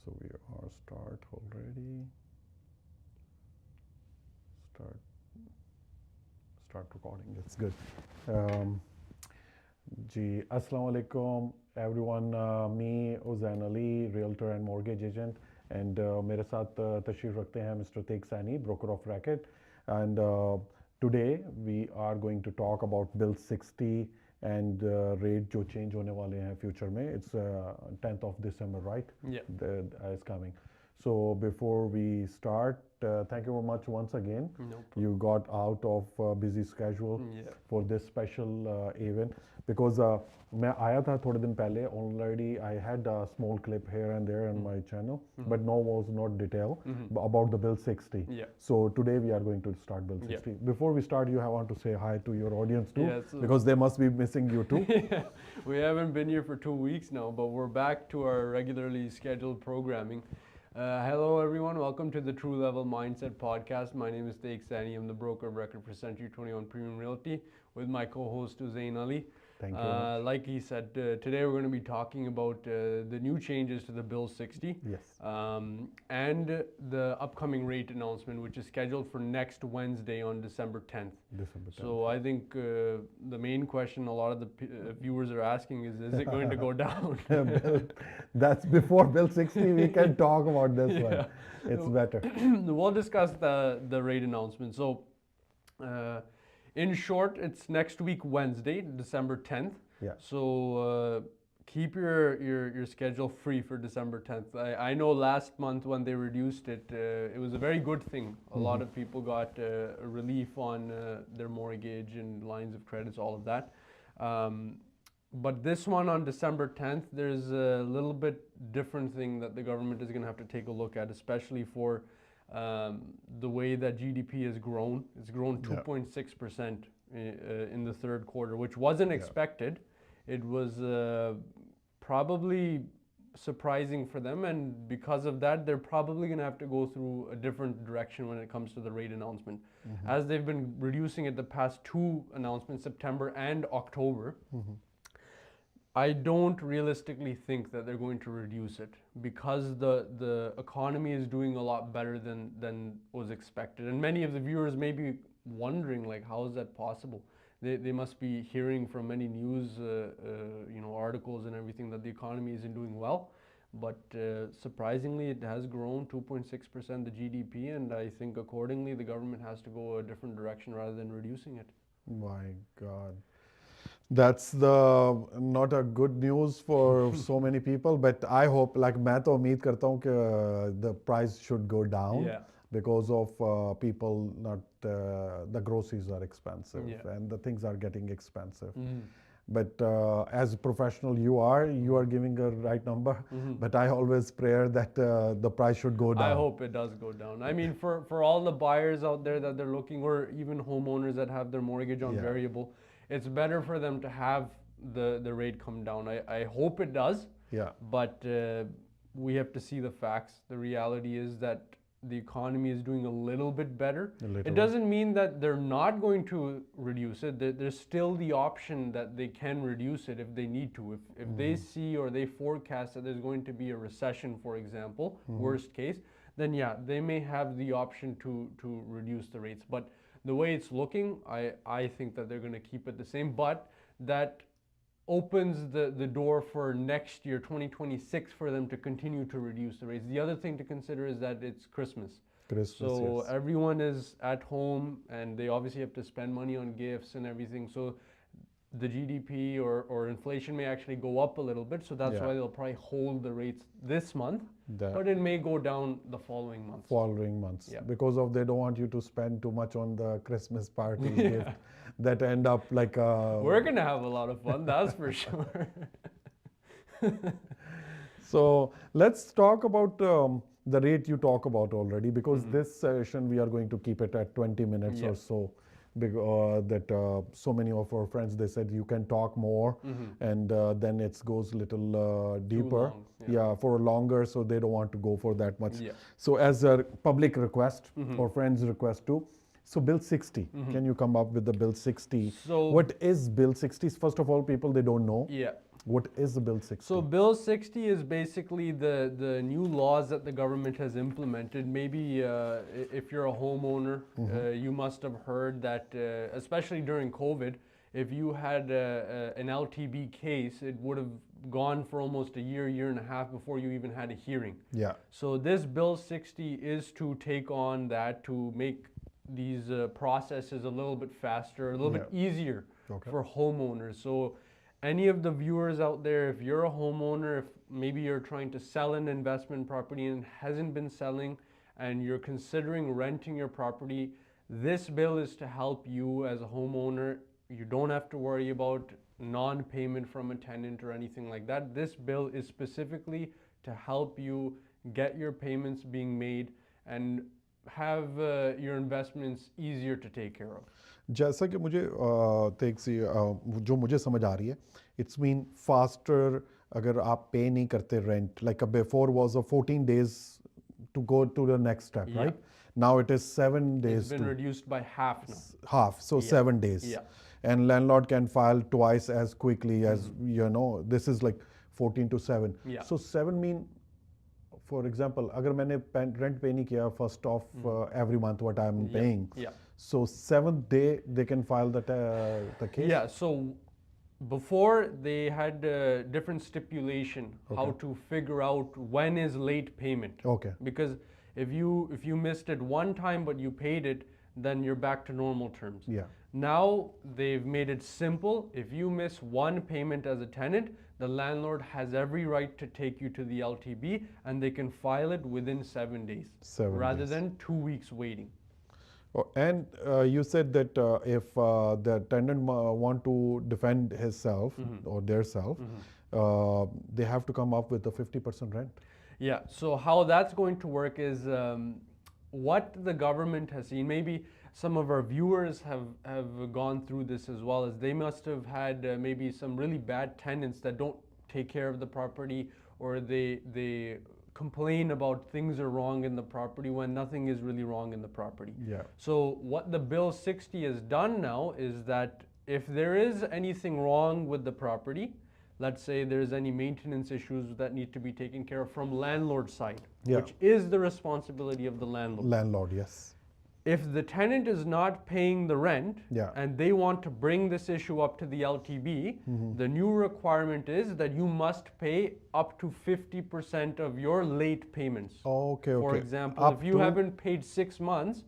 So we are start already. Start recording. It's good. Ji, Assalamu alaikum everyone. Me, Uzain Ali, realtor and mortgage agent, and मेरे साथ तशरीफ रखते हैं Mr. Tashir Sani, broker of record. And today we are going to talk about Bill 60 and rate जो change होने वाले हैं future में. It's 10th of December, right? Yeah. Is coming. So before we start, thank you very much once again. No problem. You got out of busy schedule for this special event because मैं आया था थोड़े दिन पहले. Already I had a small clip here and there on my channel, but no was not detail about the Bill 60. Yeah. So today we are going to start Bill 60. Before we start, you want to say hi to your audience too, because they must be missing you too. Yeah. We haven't been here for 2 weeks now, but we're back to our regularly scheduled programming. Hello everyone, welcome to the True Level Mindset podcast. My name is Tashir Sani. I'm the broker of record for Century 21 Premium Realty with my co-host Uzain Ali. Thank you. Like he said, today we're going to be talking about the new changes to the Bill 60. Yes. And the upcoming rate announcement, which is scheduled for next Wednesday on December 10th. December 10th. So I think the main question a lot of the viewers are asking is it going to go down? That's before Bill 60. We can talk about this one. It's better. We'll discuss the rate announcement. So in short, it's next week Wednesday, December 10th. Yeah. So keep your schedule free for December 10th. I know last month when they reduced it, it was a very good thing. A lot of people got a relief on their mortgage and lines of credits, all of that. But this one on December 10th, there's a little bit different thing that the government is going to have to take a look at, especially for the way that GDP has grown. It's grown 2.6% in the third quarter, which wasn't expected. It was probably surprising for them, and because of that, they're probably going to have to go through a different direction when it comes to the rate announcement. As they've been reducing it the past two announcements, September and October, I don't realistically think that they're going to reduce it because the economy is doing a lot better than was expected. And many of the viewers may be wondering, like, how is that possible? They must be hearing from many news articles and everything that the economy isn't doing well. But surprisingly, it has grown 2.6% the GDP, and I think accordingly the government has to go a different direction rather than reducing it. My God. That's not a good news for so many people, but I hope, like मैं तो उम्मीद करता हूँ कि the price should go down because of people not the groceries are expensive and the things are getting expensive. But as a professional you are giving a right number, but I always pray that the price should go down. I hope it does go down. I mean, for all the buyers out there that they're looking, or even homeowners that have their mortgage on variable, it's better for them to have the rate come down. I hope it does. Yeah. But we have to see the facts. The reality is that the economy is doing a little bit better. It doesn't mean that they're not going to reduce it. There's still the option that they can reduce it if they need to. If they see or they forecast that there's going to be a recession, for example, worst case, then yeah, they may have the option to reduce the rates. But the way it's looking, I think that they're going to keep it the same, but that opens the door for next year, 2026, for them to continue to reduce the rates. The other thing to consider is that it's Christmas. So everyone is at home and they obviously have to spend money on gifts and everything. So the GDP or inflation may actually go up a little bit. So that's why they'll probably hold the rates this month, but it may go down the following months. Because of they don't want you to spend too much on the Christmas party gift that end up like we're gonna have a lot of fun, that's for sure. So let's talk about the rate you talk about already, because this session we are going to keep it at 20 minutes or so. That so many of our friends, they said you can talk more and then it goes a little deeper for longer, so they don't want to go for that much. So as a public request or friends request too, so Bill 60, can you come up with the Bill 60? So what is Bill 60? First of all, people, they don't know. What is the Bill 60? So Bill 60 is basically the new laws that the government has implemented. Maybe if you're a homeowner, you must have heard that, especially during COVID, if you had an LTB case, it would have gone for almost a year and a half before you even had a hearing. Yeah. So this Bill 60 is to take on that, to make these processes a little bit faster, a little bit easier for homeowners. So any of the viewers out there, if you're a homeowner, if maybe you're trying to sell an investment property and hasn't been selling, and you're considering renting your property, this bill is to help you as a homeowner. You don't have to worry about non-payment from a tenant or anything like that. This bill is specifically to help you get your payments being made and have your investments easier to take care of. जैसा कि मुझे जो मुझे समझ आ रही है, it's mean faster अगर आप पे नहीं करते rent, like before was a 14 days to go to the next step, right? Now it is 7 days. It's been reduced by half now. Half, so 7 days. Yeah. And landlord can file twice as quickly as, this is like 14 to 7. Yeah. So 7 mean, for example, अगर मैंने rent pay नहीं किया first of every month what I'm paying. Yeah. So 7th day they can file the case? Yeah, so before they had different stipulation how to figure out when is late payment. Okay. Because if you missed it one time but you paid it, then you're back to normal terms. Yeah. Now they've made it simple. If you miss one payment as a tenant, the landlord has every right to take you to the LTB and they can file it within 7 days. 7 rather days. than 2 weeks waiting. Oh, and you said that if the tenant want to defend himself or their self, they have to come up with a 50% rent. Yeah, so how that's going to work is what the government has seen. Maybe some of our viewers have gone through this as well, as they must have had maybe some really bad tenants that don't take care of the property, or they complain about things are wrong in the property when nothing is really wrong in the property. Yeah. So what the Bill 60 has done now is that if there is anything wrong with the property, let's say there's any maintenance issues that need to be taken care of from landlord side, which is the responsibility of the landlord. Landlord, yes. If the tenant is not paying the rent and they want to bring this issue up to the LTB, the new requirement is that you must pay up to 50% of your late payments. Okay. For example, if you haven't paid 6 months,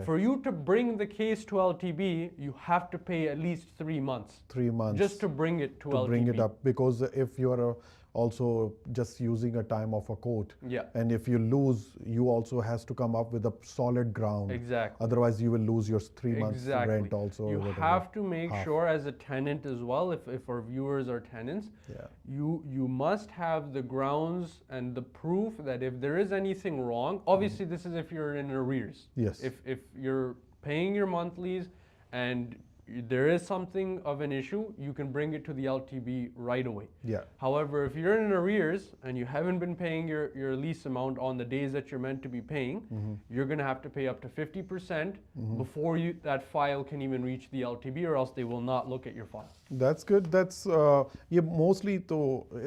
for you to bring the case to LTB, you have to pay at least 3 months. 3 months. Just to bring it to LTB. To bring it up, because if you are also just using a time of a court, and if you lose, you also has to come up with a solid ground. Exactly. Otherwise, you will lose your 3 months rent also. You have to make sure as a tenant as well, if our viewers are tenants, you must have the grounds and the proof that if there is anything wrong, obviously this is if you're in arrears. Yes. If you're paying your monthlies and there is something of an issue, you can bring it to the LTB right away. Yeah. However, if you're in arrears and you haven't been paying your lease amount on the days that you're meant to be paying, you're going to have to pay up to 50% before that file can even reach the LTB, or else they will not look at your file. That's good. That's mostly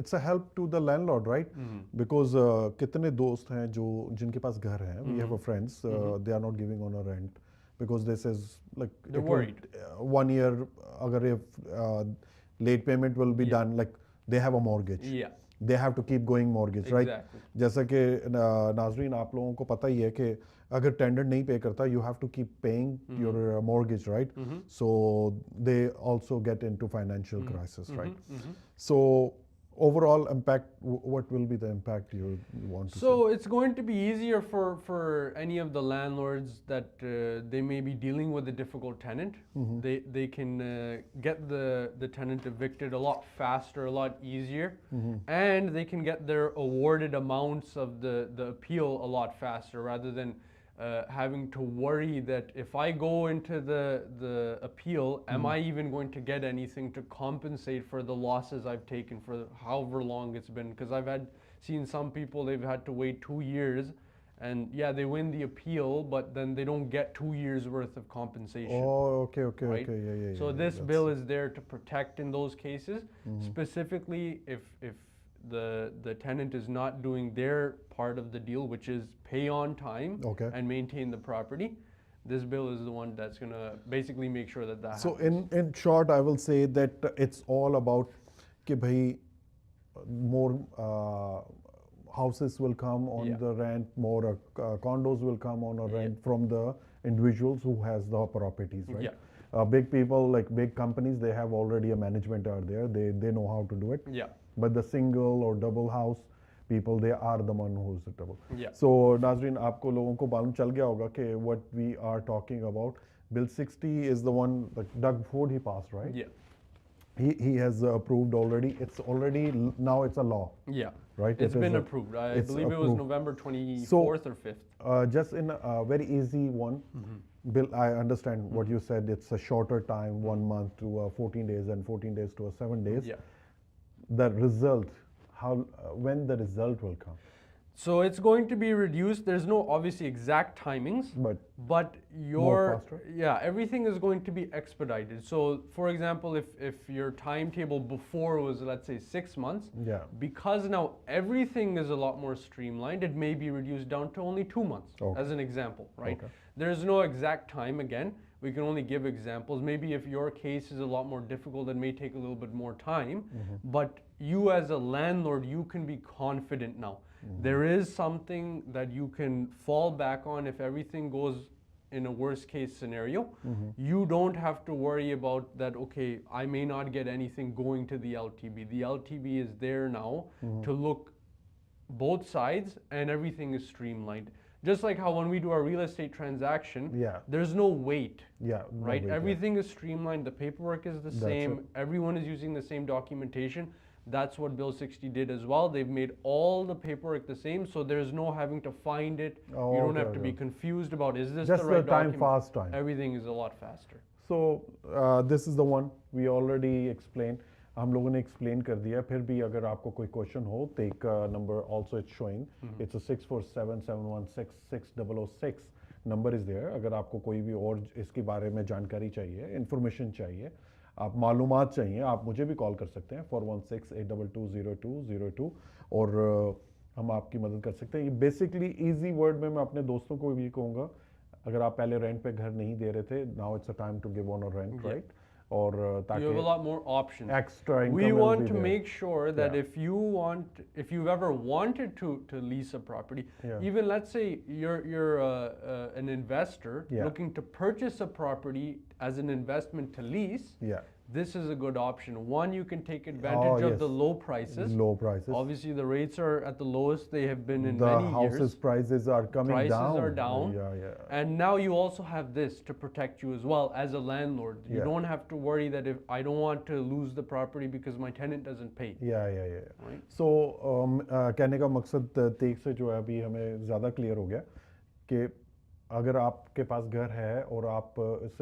it's a help to the landlord, right? Because कितने दोस्त हैं जो जिनके पास घर हैं, we have a friends, they are not giving on a rent. Because this is like they're worried. 1 year, if late payment will be done, like they have a mortgage. Yeah. They have to keep going mortgage, right? Exactly. जैसा कि नाजरीन आप लोगों को पता ही है कि अगर tenant नहीं pay करता, you have to keep paying your mortgage, right? So they also get into financial crisis, right? So overall impact, what will be the impact you want to see? So it's going to be easier for any of the landlords that they may be dealing with a difficult tenant. They can get the tenant evicted a lot faster, a lot easier, and they can get their awarded amounts of the appeal a lot faster, rather than having to worry that if I go into the appeal, am I even going to get anything to compensate for the losses I've taken for however long it's been? Because I've seen some people, they've had to wait 2 years And yeah, they win the appeal, but then they don't get 2 years worth of compensation. Oh, okay, right? yeah. So this bill is there to protect in those cases, specifically if the tenant is not doing their part of the deal, which is pay on time and maintain the property. This bill is the one that's gonna basically make sure that that So happens. in short, I will say that it's all about कि भाई more houses will come on the rent, more condos will come on a rent from the individuals who has the properties, right? Big people, like big companies, they have already a management out there. They know how to do it. But the single or double house people, they are the one who's the double. So Nazreen, आपको लोगों को मालूम चल गया होगा कि what we are talking about. Bill 60 is the one that Doug Ford he passed, right? He has approved already. It's already now it's a law. Right. It's been approved. I believe it was November 24th or 5th. Just in a very easy one, Bill, I understand what you said. It's a shorter time, 1 month to 14 days, and 14 days to 7 days. The result, when the result will come? So it's going to be reduced. There's no obviously exact timings, but everything is going to be expedited. So for example, if your timetable before was, let's say, 6 months, because now everything is a lot more streamlined, it may be reduced down to only 2 months, as an example, right? There's no exact time again. We can only give examples. Maybe if your case is a lot more difficult, it may take a little bit more time, but you as a landlord, you can be confident now. There is something that you can fall back on if everything goes in a worst case scenario. You don't have to worry about that, okay, I may not get anything going to the LTB. The LTB is there now to look both sides, and everything is streamlined. Just like how when we do our real estate transaction, there's no wait, right? Everything is streamlined, the paperwork is the same, everyone is using the same documentation. That's what Bill 60 did as well. They've made all the paperwork the same, so there's no having to find it. You don't have to be confused about, is this just the right document? Fast time. Everything is a lot faster. So this is the one we already explained. हम लोगों ने explain कर दिया. फिर भी अगर आपको कोई question हो, take number also it's showing. It's a 647-716-6006 number is there. अगर आपको कोई भी और इसके बारे में जानकारी चाहिए, information चाहिए, आप मालूमात चाहिए, आप मुझे भी कॉल कर सकते हैं 416-822-0202 और हम आपकी मदद कर सकते हैं. ये बेसिकली इजी वर्ड में मैं अपने दोस्तों को भी कहूँगा, अगर आप पहले रेंट पे घर नहीं दे रहे थे, now it's a time to give on a rent, right? और ताकि you have a lot more options. Extra income. We want to make sure that if you've ever wanted to lease a property, even let's say you're an investor looking to purchase a property as an investment to lease. This is a good option. One, you can take advantage of the low prices. Obviously, the rates are at the lowest they have been in many years. The houses' prices are coming down. Prices are down. And now you also have this to protect you as well as a landlord. You don't have to worry that if I don't want to lose the property because my tenant doesn't pay. Right? So, कहने का मकसद तेग से जो है अभी हमें ज़्यादा clear हो गया कि अगर आपके पास घर है और आप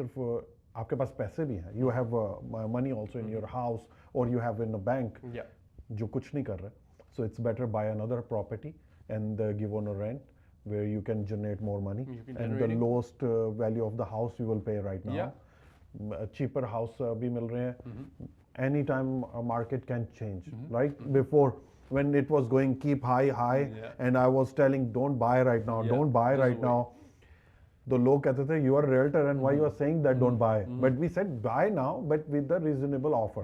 सिर्फ आपके पास पैसे भी हैं, you have money also in your house or you have in a bank, जो कुछ नहीं कर रहे, so it's better buy another property and give on a rent where you can generate more money and the lowest value of the house you will pay right now. Cheaper house भी मिल रहे हैं. Anytime a market can change, right? Before when it was going keep high and I was telling don't buy right now, don't buy right now. The लोग कहते थे you are a realtor and why you are saying that don't buy, but we said buy now but with the reasonable offer,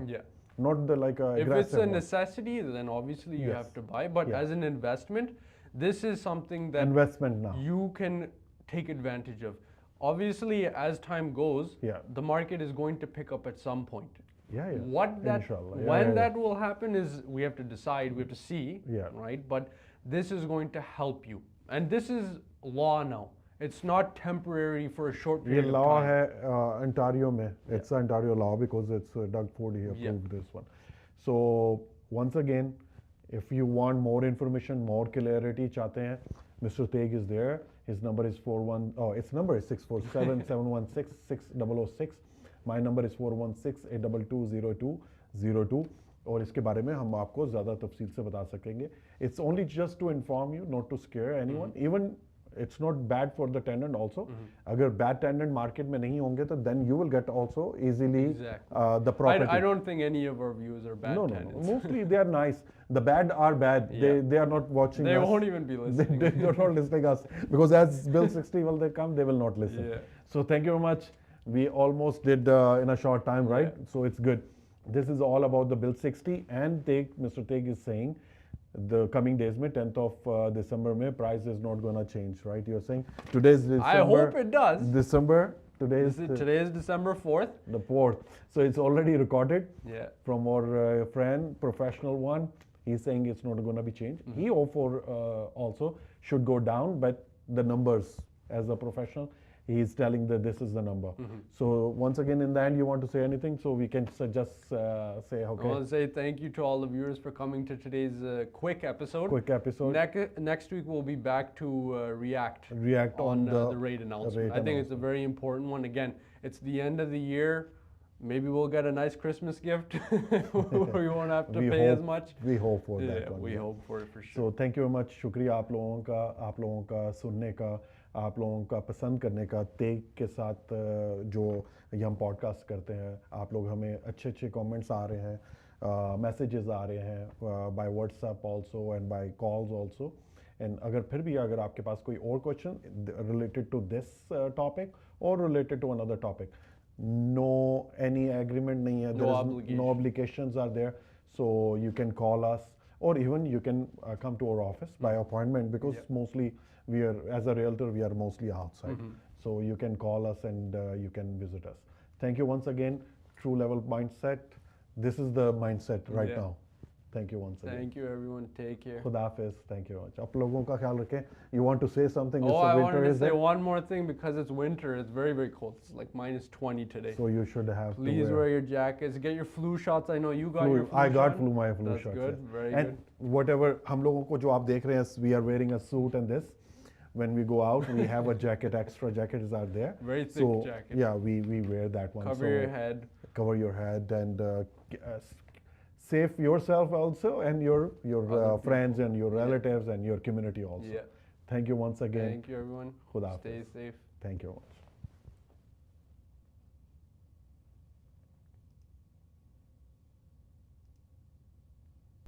not the like if it's a necessity then obviously you have to buy, but as an investment this is something that you can take advantage of. Obviously as time goes the market is going to pick up at some point. When that will happen is we have to decide, we have to see, right? But this is going to help you, and this is law now. It's not temporary for a short period of time. ये law है Ontario में. It's Ontario law because it's Doug Ford he approved this one. So once again, if you want more information, more clarity चाहते हैं, Mr. Teg is there. His number is 647-716-6006. My number is 416-822-0202. और इसके बारे में हम आपको ज़्यादा तफसील से बता सकेंगे. It's only just to inform you, not to scare anyone. Even it's not bad for the tenant also. अगर bad tenant market में नहीं होंगे तो then you will get also easily the property. I don't think any of our viewers are bad tenants. No. Mostly they are nice. The bad are bad. They are not watching us. They won't even be listening. They are not listening us because as Bill 60 will they come, they will not listen. So thank you very much. We almost did in a short time, right? So it's good. This is all about the Bill 60 and Mr. Teague is saying the coming days में 10th of December में price is not gonna change, right? You're saying today's December. I hope it does. Today is December 4th. The 4th. So it's already recorded. Yeah. From our friend, professional one. He's saying it's not gonna be changed. He also should go down, but the numbers as a professional. He's telling that this is the number. So once again, in the end, you want to say anything? So we can just say, okay. I want to say thank you to all the viewers for coming to today's quick episode. Next week, we'll be back to react on the rate announcement. I think it's a very important one. Again, it's the end of the year. Maybe we'll get a nice Christmas gift where we won't have to pay as much. We hope for that one. We hope for it for sure. So thank you very much. शुक्रिया आप लोगों का सुनने का, आप लोगों का पसंद करने का, तेग के साथ जो ये हम पॉडकास्ट करते हैं, आप लोग हमें अच्छे कमेंट्स आ रहे हैं, मैसेजेस आ रहे हैं by WhatsApp also and by calls also. And अगर आपके पास कोई और question related to this topic और related to another topic, no any agreement nahi hai, no obligations are there, so you can call us or even you can come to our office by appointment because mostly we are, as a realtor, we are mostly outside. So you can call us and you can visit us. Thank you once again. True Level Mindset. This is the mindset right now. Thank you once again. Thank you everyone. Take care. Khuda Hafiz. Thank you very much. आप लोगों का ख्याल रखें. You want to say something? I wanted to say one more thing because it's winter. It's very, very cold. It's like -20 today. So you should have Please wear your jackets. Get your flu shots. I know you got your flu I got shot. my flu That's shots. good. Very and good. Whatever हम लोगों को जो आप देख रहे हैं, we are wearing a suit and this. When we go out, we have a jacket. Extra jackets are there. Very thick jacket. Yeah, we wear that one. Cover your head. Cover your head and save yourself also and your friends and your relatives and your community also. Thank you once again. Thank you everyone. Khuda Stay Hafiz. safe. Thank you very much.